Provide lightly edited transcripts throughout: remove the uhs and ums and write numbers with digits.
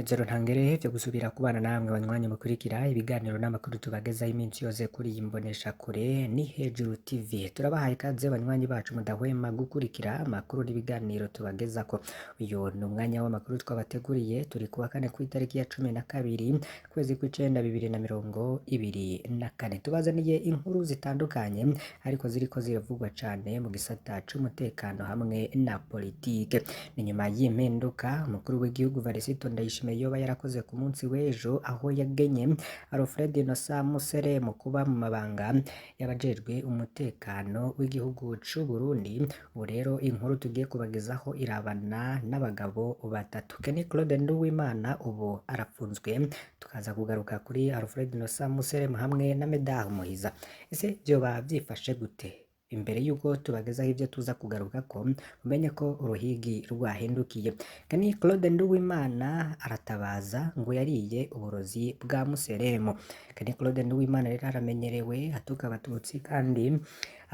umunezero ntangere vyo gusubira kubana namwe banywanyi mukurikira ibiganiro n'amakuru tubagezaho iminsi yose kuri iyi mboneshakure ni Hejuru TV. Turabahaye ikaze banywanyi bacu mudahwema gukurikira amakuru n'ibiganiro tubagezako. Uyu ni umwanya w'amakuru twabateguriye, turi kuwa kane kw'itariki ya 12 kwezi kw'icenda 2024. Tubazaniye inkuru zitandukanye ariko ziriko ziravugwa cane mu gisata c'umutekano hamwe na politike. Ni nyuma y'impinduka umukuru w'igihugu Varisito Ndayishimiye yoba yarakoze ku munsi w'ejo, aho yagenye Alfred Innocent Museremu mu kuba mu mabanga y'abajejwe umutekano w'igihugu c'u Burundi. Ubu rero inkuru tugiye kubagezaho irabana n'abagabo batatu. Kenny Claude Nduwimana ubu arafunzwe, tukaza kugaruka kuri Alfred Innocent Museremu hamwe na Medard Muhiza. Ese vyoba vyifashe gute? Imbere yuko tubagezaho ivyo tuza kugaruka ko umenye ko uruhigi rwahindukiye. Kenny Claude Nduwimana aratabaza ngo yariye uburozi bwa Museremu. Kenny Claude Nduwimana rero aramenyerewe atuka abatutsi kandi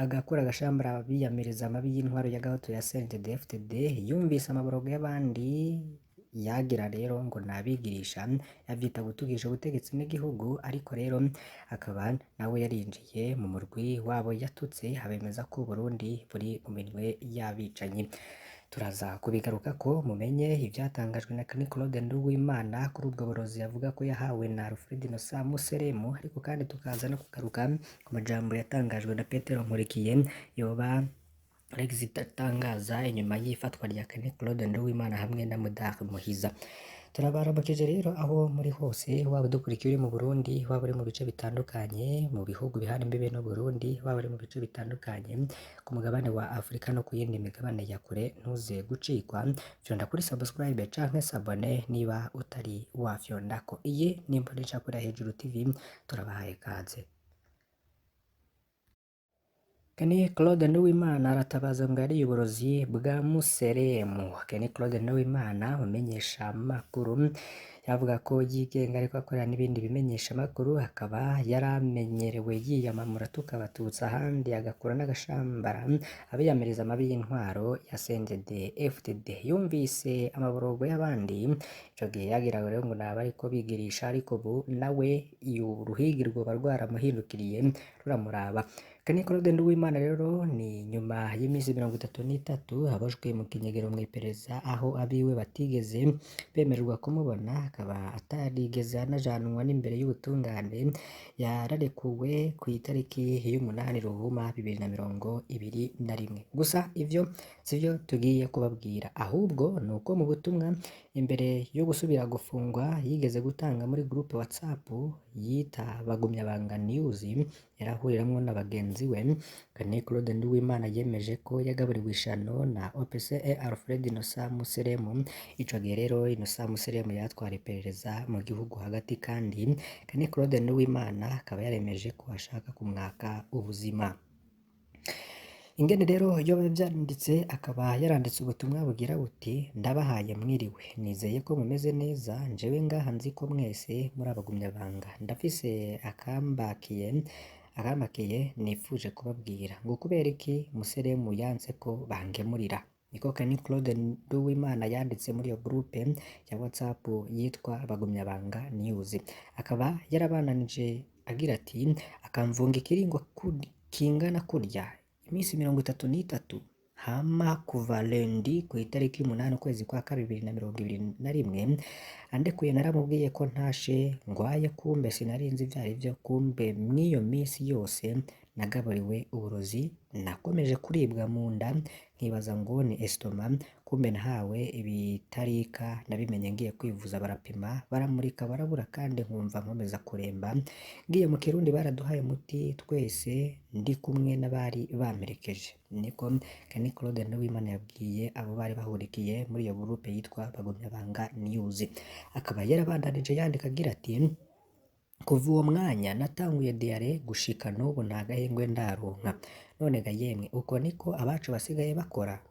agakora agashambara biyamiriza amabi y'intwaro ya gahoto ya CNDD-FDD. Yumvise amaborogo y'abandi yagira rero ngo nabigirisha, yavyita gutugisha ubutegetsi n'igihugu, ariko rero akaba nawe yarinjiye mu murwi wabo yatutse, habemeza ko Burundi buri mu minwe y'abicanyi. Turaza kubigaruka ko mumenye ivyatangajwe na Kenny Claude Nduwimana kuri ubwo burozi yavuga ko yahawe na Alfred Innocent Museremu, ariko kandi tukaza no kugaruka ku majambo yatangajwe na Petero Nkurikiye yoba Brexit atangaza inyuma y'ifatwa rya Kenny Claude Nduwimana hamwe na Medard Muhiza. Turabaramukije rero aho muri hose, waba dukurikiye uri mu Burundi, waba uri mu bice bitandukanye mu bihugu bihana imbibe no Burundi, waba uri mu bice bitandukanye ku mugabane wa Afrika no ku yindi migabane ya kure, ntuze gucikwa, fyonda kuri subscribe canke sabone niba utari wafyondako. Iyi ni imboneshakure Hejuru TV, turabahaye kaze. Kenny Claude Nduwimana aratabaza ngo yariye uburozi bwa Museremu. Kenny Claude Nduwimana umenyesha makuru yavuga ko yigenga ariko akorera n'ibindi bimenyesha makuru, akaba yaramenyerewe yiyamamura tukabatutsa ahandi agakora n'agashambara abiyamiriza amabi y'intwaro ya CNDD-FDD. Yumvise amaborogo y'abandi, ico gihe yagira rero ngo naba ariko bigirisha, ariko ubu nawe uruhigi rwoba rwaramuhindukiriye ruramuraba. Kenny Claude Nduwimana rero ni nyuma y'imisi 33 abajwe mu kinyegero mw'iperereza, aho abiwe batigeze bemererwa kumubona, akaba atarigeze anajanwa n'imbere y'ubutungane. Yararekuwe ku itariki y'umunani Ruhuma 2021. Gusa ivyo sivyo tugiye kubabwira, ahubwo nuko mu butumwa imbere yo gusubira gufungwa yigeze gutanga muri groupe WhatsApp yita Bagumyabanga News yarahuriramwo na bagenzi we. Kenny Claude Nduwimana yemeje ko yagaburiwe ishano na OPCE Alfred Innocent Museremu. Ico gihe rero Innocent Museremu yatwara iperereza mu gihugu hagati, kandi Kenny Claude Nduwimana akaba yaremeje ko ashaka kumwaka ubuzima. Ingene rero yoba vyanditse, akaba yaranditse ubutumwa bugira buti: ndabahaye mwiriwe, nizeye ko mumeze neza, njewe ngaha nzi ko mwese muri abagumyabanga, ndafise akambakiye nifuje kubabwira ngo kubera iki Museremu yanse ko bangemurira. Niko Kenny Claude Nduwimana yanditse muri iyo groupe ya WhatsApp yitwa Bagumyabanga News. Akaba yarabananije agira ati: akamvunga ikiringo kingana kurya imisi 33 hama kuva lundi ku itariki 8 ukwezi kwa 2021 andekuye, naramubwiye ko ntashe ngwaye, kumbe sinarinzi ivyari vyo, kumbe mw'iyo misi yose nagaburiwe uburozi, nakomeje kuribwa mu nda nkibaza ngo ni estoma, kumbe nahawe ibitarika, nabimenye ngiye kwivuza barapima baramurika barabura, kandi nkumva nkomeza kuremba. Ngiye mu Kirundi baraduhaye muti twese ndi kumwe n'abari bamperekeje. Niko Kenny Claude Nduwimana yabwiye abo bari bahurikiye muri iyo groupe yitwa Bagumyabanga News. Akaba yarabandanije yandika agira ati: kuva uwo mwanya natanguye diare gushika n'ubu nta gahengwe ndaronka, none ga yemwe uko niko abacu basigaye bakora?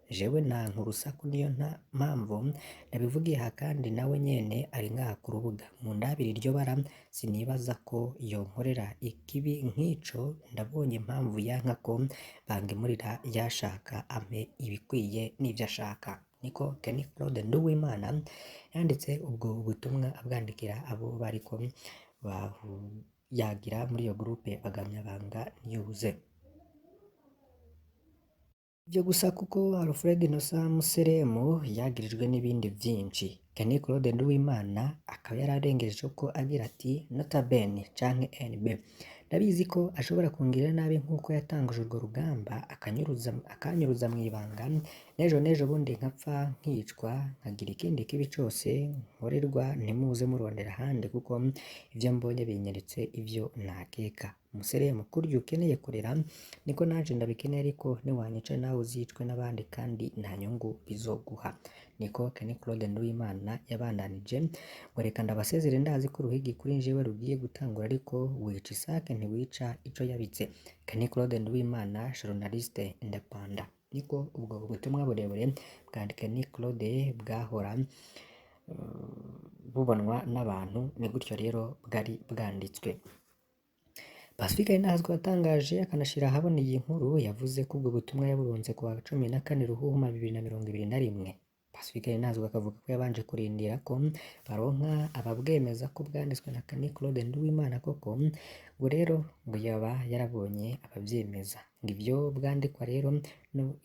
Jewe nanka urusaku, niyo nta mpamvu nabivugiye aha, kandi nawe nyene ari ngaha ku rubuga, mundabira iryo bara, sinibaza ko yonkorera ikibi nk'ico, ndabonye impamvu yanka ko bangemurira, yashaka ampe ibikwiye n'ivyo ashaka. niko Kenny Claude Nduwimana yanditse ubwo butumwa abwandikira abo bariko yagira muri iyo groupe Bagamyabanga News. Ivyo gusa kuko Alfred Innocent Museremu yagirijwe n'ibindi vyinshi. Kenny Claude Nduwimana akaba yararengeje ko agira ati nota bene canke NB, ndabizi ko ashobora kungirira nabi nk'uko yatanguje urwo rugamba akanyuruza mw'ibanga nejo bundi nkapfa nkicwa nkagira ikindi kibi cose nkorerwa ntimuze murondera ahandi kuko ivyo mbonye binyeretse ivyo ntakeka. Museremu kurya ukeneye kurera niko naje ndabikeneye, ariko niwanyica nawe uzicwe n'abandi kandi nta nyungu bizoguha, niko Kenny Claude Nduwimana yabandanije ngo reka ndabasezere ndazi ko uruhigi kuri jewe rugiye gutangura, ariko wica isake ntiwica ico yabitse. Kenny Claude Nduwimana, journaliste independant. Niko ubwo butumwa burebure bwa Kenny Claude bwahora bubonwa n'abantu, ni gutyo rero bwari bwanditswe. Pacifique Ninahazwe watangaje akanashira ahabona iyi nkuru yavuze ko ubwo butumwa yaburonse ku wa 14 Ruhuhuma 2021. Pacifique Ninahazwe akavuga ko yabanje kurindira ko baronka ababwemeza ko bwanditswe na Kenny Claude Nduwimana koko, ngo rero ngo yaba yarabonye abavyemeza. Ngo ivyo bwandikwa rero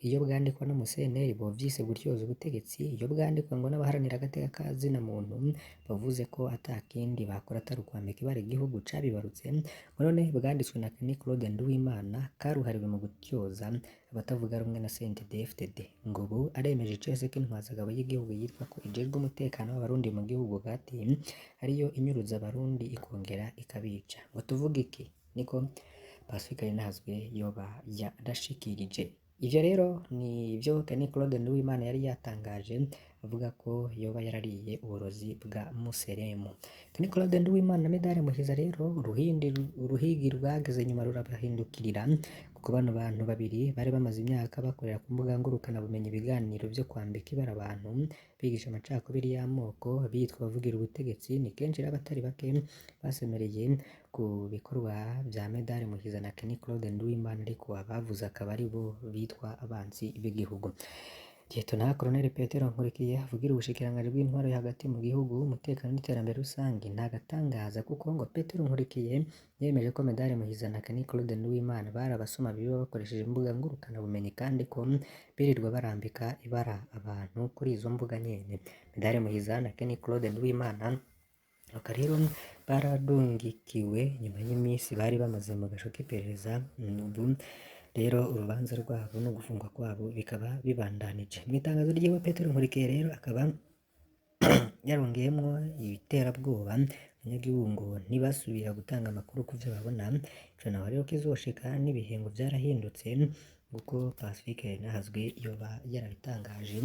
iyo bwandikwa n'umuseneri bovyise gutyoza ubutegetsi, iyo bwandikwa ngo n'abaharanira agateka ka zina muntu bavuze ko atakindi bakora atari ukwambika ibara igihugu cabibarutse, ngo none bwanditswe na Kenny Claude Nduwimana karuhariwe mu gutyoza abatavuga rumwe na CNDD-FDD. Ngo ubu aremeje icese ko intwazagabo y'igihugu yitwa ko ijejwe umutekano w'abarundi mu gihugu hagati ariyo inyuruza abarundi ikongera ikabica. Ngo tuvuge iki? Niko Pacifique Ninahazwe yoba yarashikirije. Ivyo rero ni ivyo Kenny Claude Nduwimana yari yatangaje avuga ko yoba yarariye uburozi bwa Museremu. Kenny Claude Nduwimana na Medare Muhiza rero uruhigi rwageze nyuma rurabahindukirira, kuko bano bantu babiri bari bamaze imyaka bakorera ku mbuga ngurukana bumenyi ibiganiro vyo kwambika ibara abantu, bigisha amacakubiri y'amoko, bitwa bavugira ubutegetsi. Ni kenshi rero abatari bake basemereye ku bikorwa vya Medare Muhiza na Kenny Claude Nduwimana, ariko abavuze akaba ari bo bitwa abansi b'igihugu. Lieutenant Colonel Petero Nkurikiye avugira ubushikiranganji bw'intwaro yo hagati mu gihugu, umutekano n'iterambere rusange ntagatangaza, kuko ngo Petero Nkurikiye yemeje ko Medare Muhiza na Kenny Claude Nduwimana bari abasoma biba bakoresheje imbuga ngurukana bumenyi, kandi ko birirwa barambika ibara abantu kuri izo mbuga nyene. Medare Muhiza na Kenny Claude Nduwimana aka rero baradungikiwe nyuma y'imisi bari bamaze mu gasho k'iperereza. Ubu rero urubanza rwabo no gufungwa kwabo bikaba bibandanije. Mu itangazo ryiwe Petero Nkurikiye rero akaba yarongeyemwo ibiterabwoba abanyagihugu ngo ntibasubira gutanga amakuru ku vyo babona. Ico naho rero kizoshika n'ibihengo vyarahindutse, kuko Pacifique Ninahazwe yoba yarabitangaje,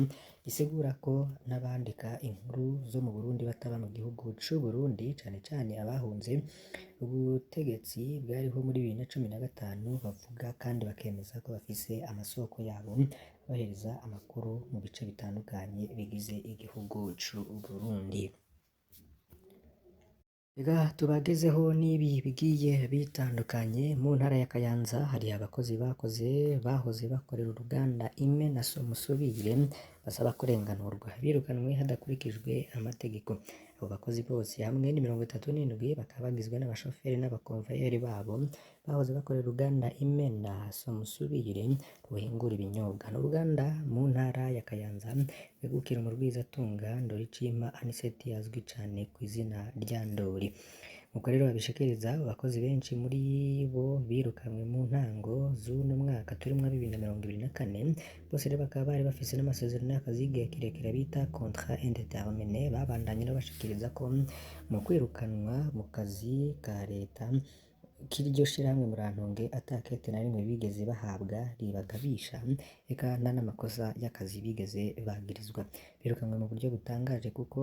bisigura ko n'abandika inkuru zo mu Burundi bataba mu gihugu c'u Burundi, cane cane abahunze ubutegetsi bwariho muri 2015, bavuga kandi bakemeza ko bafise amasoko yabo bohereza amakuru mu bice bitandukanye bigize igihugu c'u Burundi. Ega tubagezeho n'ibi bigiye bitandukanye. Mu ntara ya Kayanza hari abakozi bahoze bakorera uruganda Ime na Somusubire basaba kurenganurwa, birukanwe hadakurikijwe amategeko. Abo bakozi bose hamwe ni 37 bakaba bagizwe n'abashoferi n'abakonvayeri babo bahoze bakorera uruganda Ime na Somusubire ruhingura ibinyobwa. N'uruganda mu ntara ya Kayanza begukira umurwizatunga Ndoricima Aniseti azwi cane ku izina rya Ndori. Nuko rero babishikiriza abakozi benshi muri bo birukanwe mu ntango z'uno mwaka turimwo 2024, bose rero bakaba bari bafise n'amasezerano y'akazi y'igihe kirekire bita contrat indéterminé. Babandanye no bashikiriza ko mu kwirukanwa mu kazi ka leta kiryo shirahamwe Murantonge atakete na rimwe bigeze bahabwa ribagabisha, eka nta n'amakosa y'akazi bigeze bagirizwa. Birukanwe mu buryo butangaje kuko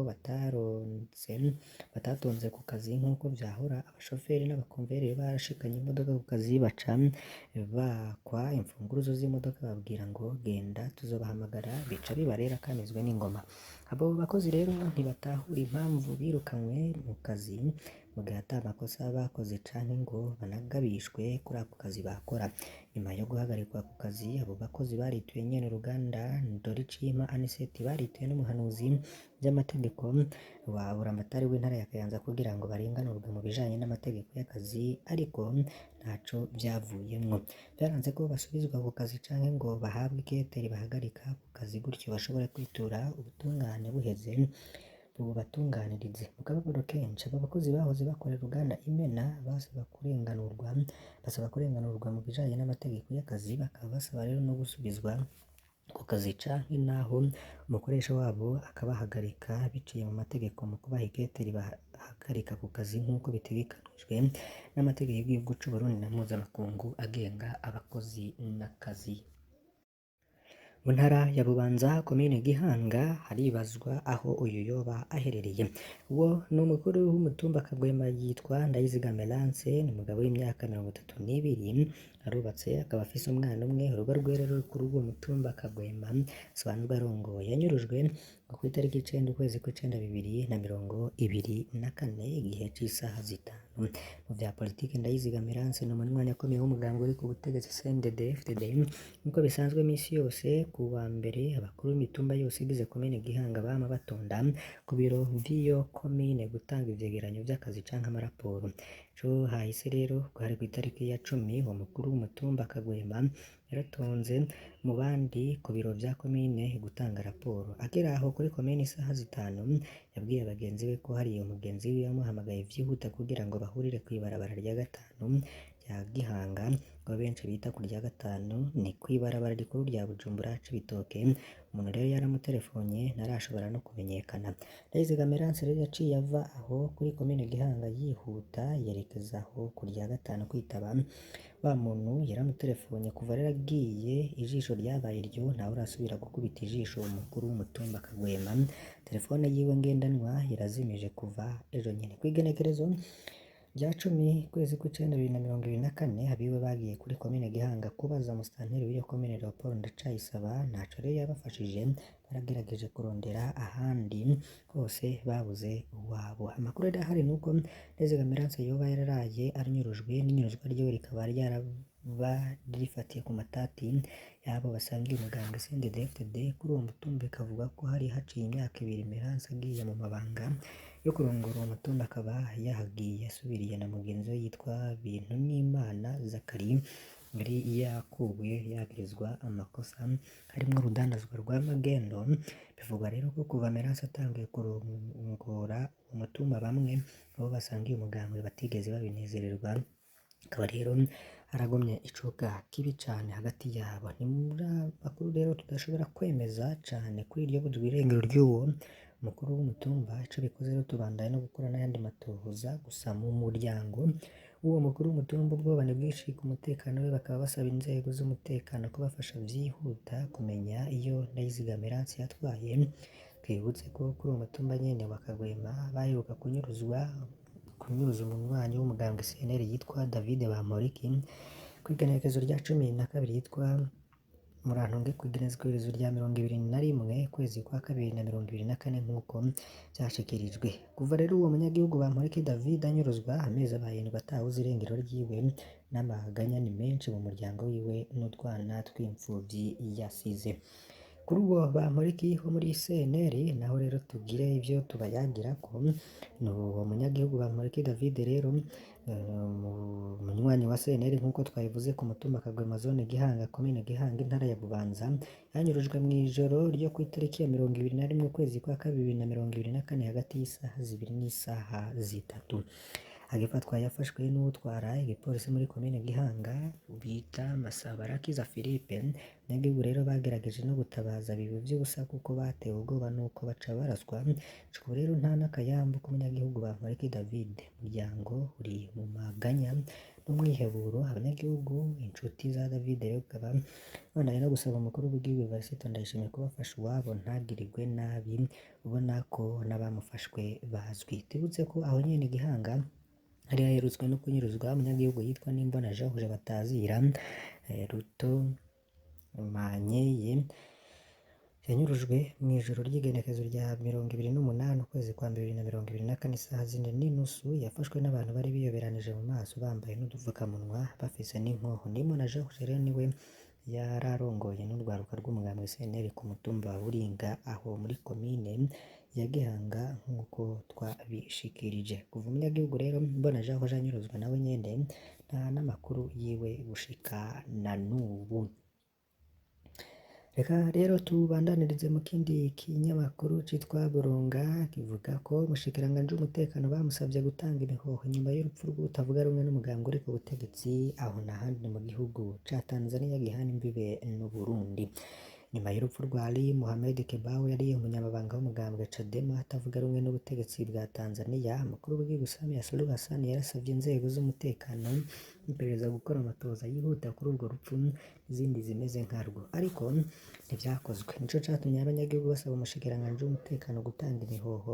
batatonze ku kazi nk'uko vyahora. Abashoferi n'abakonveyeri barashikanye imodoka ku kazi baca bakwa imfunguruzo z'imodoka, babwira ngo genda tuzobahamagara, bica bibarera kamizwe n'ingoma. Abo bakozi rero ntibatahura impamvu birukanwe mu kazi mu mu gihe ata makosa bakoze canke ngo banagabishwe kuri ako kazi bakora. Nyuma yo guhagarikwa ku kazi, abo bakozi barituye nyene uruganda Ndoricima Anicet, barituye n'umuhanuzi vy'amategeko wa buramatari w'intara ya Kayanza kugira ngo barenganurwe mu bijanye n'amategeko y'akazi, ariko ntaco vyavuyemwo. Vyaranze ko basubizwa ku kazi canke ngo bahabwe ikete ribahagarika ku kazi, gutyo bashobore kwitura ubutungane buheze bubatunganirize. Mu kababaro kenshi abo bakozi bahoze bakorera uruganda Imena basaba kurenganurwa mu bijanye n'amategeko y'akazi, bakaba basaba rero no gusubizwa ku kazi canke naho umukoresha wabo akabahagarika biciye mu mategeko mu kubaha ikete ribahagarika ku kazi nk'uko bitegekanijwe n'amategeko y'igihugu c'u Burundi na mpuzamakungu agenga abakozi n'akazi. Mu ntara ya Bubanza komine Gihanga haribazwa aho uyu yoba aherereye. Uwo ni umukuru w'umutumba Kagwema yitwa Ndayizigama Lance, ni umugabo w'imyaka 32, arubatse akaba afise umwana umwe. Urugo rwe rero kuri uwo mutumba Kagwema asanzwe arongoye, yanyurujwe ku itariki 9 ukwezi kw'icenda 2024 igihe c'isaha 5 mu vya politike. Ndayizigama Lance ni umunywanyi akomeye w'umugambwe uri ku butegetsi CNDD-FDD. Nkuko bisanzwe misi yose ku wa mbere abakuru b'imitumba yose igize komine Gihanga bama batonda ku biro vy'iyo komine gutanga ivyegeranyo vy'akazi canke amaraporo. Ejo hahise rero hari ku itariki ya 10 uwo mukuru w'umutumba Kagwema yaratonze mu bandi ku biro vya komine gutanga raporo. Agera aho kuri komine isaha 5 yabwiye abagenzi be ko hari umugenzi we yamuhamagaye vyihuta kugira ngo bahurire kw'ibarabara rya 5 rya Gihanga, ngo benshi bita ku rya 5 ni kw'ibarabara rikuru rya Bujumbura Cibitoke. Umuntu rero yaramutelefone ntarashobora no kumenyekana. Ndayizigama Lance rero yaciye ava aho kuri komine Gihanga yihuta yerekeza aho ku rya 5 kwitaba wa muntu yaramutelefone. Kuva rero agiye ijisho ryabaye ryo ntawe urasubira gukubita ijisho umukuru w'umutumba Kagwema. Telefone yiwe ngendanwa irazimije kuva ejo nyene kw'igenekerezo rya 10 kwezi kw'icenda 2024. Abiwe bagiye kuri komine Gihanga kubaza musitanteri w'iyo komine Leopold Ndacayisaba, ntaco rero yabafashije. Baragerageje kurondera ahandi hose babuze uwabo. Amakuru rero ahari nuko Ndayizigama Lance yoba yararaye arinyurujwe, n'inyuruzwa ryiwe rikaba ryaraba rifatiye ku matati yabo basangiye umugambwe CNDD-FDD. Kuri uwo mutumba bikavuga ko hari haciye imyaka 2 Lance agiye mu mabanga yo kurongora uwo mutumba, akaba yahagiye asubiriye na mugenzi we yitwa Bintunimana Zakari yari yakuwe yagirizwa amakosa harimwo urudandazwa rw'amagendo. Bivugwa rero ko kuva Lance atanguye kurongora umutumba bamwe abo basangiye umugambwe batigeze babinezererwa, akaba rero aragomye icuka kibi cane hagati yabo. Ni muri bakuru rero tudashobora kwemeza cane kuri iryo bujwi irengero ry'uwo mukuru w'umutumba. Ico bikoze rero tubandaye no gukora n'ayandi matohoza, gusa mu muryango w'uwo mukuru w'umutumba ubwoba ni bwinshi ku mutekano we, bakaba basaba inzego z'umutekano kubafasha vyihuta kumenya iyo Ndayizigama Lance yatwaye. Twibutse ko kuri uwo mutumba nyene wa Kagwema baheruka kunyuruza umunywanyi w'umugambwe CNL yitwa David Bamporiki kw'igenekerezo rya 12 yitwa Murantunge kw'igenekerezo rya 21 kwezi kwa 2 na 2024 nk'uko vyashikirijwe. Kuva rero uwo munyagihugu Bamporiki David anyuruzwa amezi abaye atawuzi irengero ryiwe, n'amaganya ni menshi mu muryango wiwe n'utwana tw'imfuvyi yasize. Kuri uwo Bamporiki wo muri CNL naho rero tugire ivyo tubayagirako. Uwo munyagihugu Bamporiki David rero umunywanyi wa CNL nk'uko twabivuze ku mutumba Kagwema zone Gihanga komine Gihanga intara ya Bubanza, yanyurujwe mw'ijoro ryo ku itariki ya 21 kwezi kwa 2 na 2024 hagati y'isaha 2 n'isaha 3. Agifatwa yafashwe n'utwara igipolisi muri komine Gihanga bita Masabarakiza Philippe. Abanyagihugu rero bagerageje no gutabaza biwe vy'ubusa kuko batewe ubwoba nuko baca baraswa. Ico rero nta n'akayambu k'umunyagihugu Bamporiki David. Umuryango uri mu maganya n'umwiheburo. Abanyagihugu inshuti za David rero bakaba bandaye no gusaba umukuru w'igihugu Evariste Ndayishimiye kubafasha uwabo ntagirirwe nabi, ubona ko n'abamufashwe bazwi. Tibutse ko aho nyene Gihanga hari haherutswe no kunyuruzwa umunyagihugu yitwa Nimbona George batazira Ruto Manyeye yanyurujwe mw'ijoro ry'igenekezo rya 28 ukwezi kwa 2024 isaha 4:30 yafashwe n'abantu bari biyoberanije mu maso bambaye n'udupfukamunwa bafise n'inkoho. Ndimana Jean Rene niwe yararongoye n'urwaruka rw'umugambwe CNL ku mutumba wa Buringa aho muri komine ya Gihanga nk'uko twabishikirije. Kuva umunyagihugu rero Mbona Jean anyuruzwa nawe nyene nta n'amakuru yiwe gushika na n'ubu. Reka rero tubandanirize mu kindi kinyamakuru citwa Burunga kivuga ko umushikiranganji w'umutekano bamusavye gutanga imihoho nyuma y'urupfu rw'utavuga rumwe n'umugambwe uri ku butegetsi aho n'ahandi mu gihugu ca Tanzania gihana imbibe n'u Burundi. Nyuma y'urupfu rwa Ali Mohamed Kibao yari umunyamabanga w'umugambwe Chadema atavuga rumwe n'ubutegetsi bwa Tanzania, umukuru w'igihugu Samia Suluhu Hassan yarasavye inzego z'umutekano iperereza gukora amatohoza yihuta kuri urwo rupfu n'izindi zimeze nkarwo, ariko ntivyakozwe. Nico catumye abanyagihugu basaba umushikiranganji w'umutekano gutanga imihoho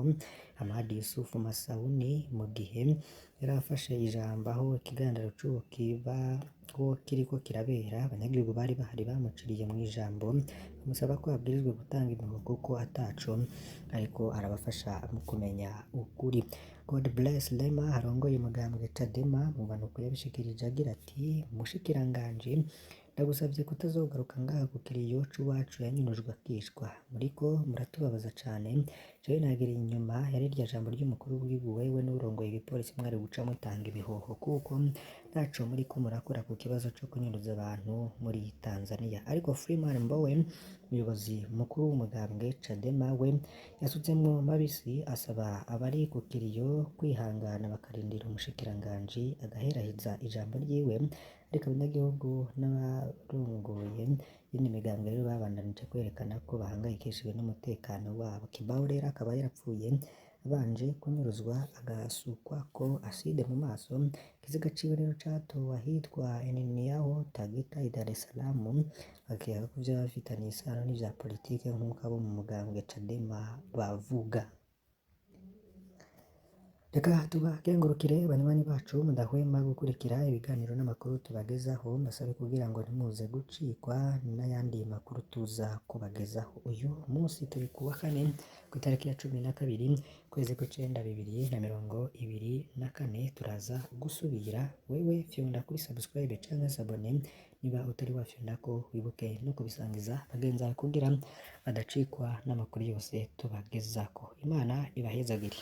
Hamad Yusuf Masauni mu gihe yarafashe ijambo aho ikiganiro c'uwo kiriko kirabera. Abanyagihugu bari bahari bamuciriye mw'ijambo bamusaba ko abwirizwa gutanga imihoho kuko ataco ariko arabafasha mu kumenya ukuri. God bless Lema arongoye umugambwe Chadema mu mpanuka yabishikirije agira ati umushikiranganji ndagusavye kutazogaruka ngaha ku kiriyo c'uwacu yanyurujwe akishwa, muriko muratubabaza cane. Jewe nagira inyuma yari irya jambo ry'umukuru w'igihugu wewe n'urongoye igipolisi mwari guca mutanga ibihoho kuko ntaco muriko murakora ku kibazo co kunyuruza abantu muri Tanzania. Ariko Freeman Mbowe umuyobozi mukuru w'umugambwe Chadema we yasuzemwo mabisi asaba abari ku kiriyo kwihangana bakarindira umushikiranganji agaheraheza ijambo ryiwe, ariko abanyagihugu n'abarongoye yindi migambwe rero babandanije kwerekana ko bahangayikishijwe n'umutekano wabo. Kibao rero akaba yarapfuye abanje kunyuruzwa agasukwako aside mu maso. Ikiziga ciwe rero catowe ahitwa Eniniaho Tagita i Dar es Salaam, bakeka ko vyoba bifitaniye isano n'ivya politike nk'uko abo mu mugambwe Chadema bavuga. Reka tubakengurukire banywanyi bacu mudahwema gukurikira ibiganiro n'amakuru tubagezaho, mbasabe kugira ngo ntimuze gucikwa n'ayandi makuru tuza kubagezaho. Uyu munsi turi kuwa kane kw'itariki ya 12 kwezi kw'icenda 2024 turaza gusubira. Wewe fyonda kuri subscribe canke s'abone niba utari wafyondako, wibuke no kubisangiza bagenzi bawe kugira badacikwa n'amakuru yose tubagezako. Imana ibahezagire.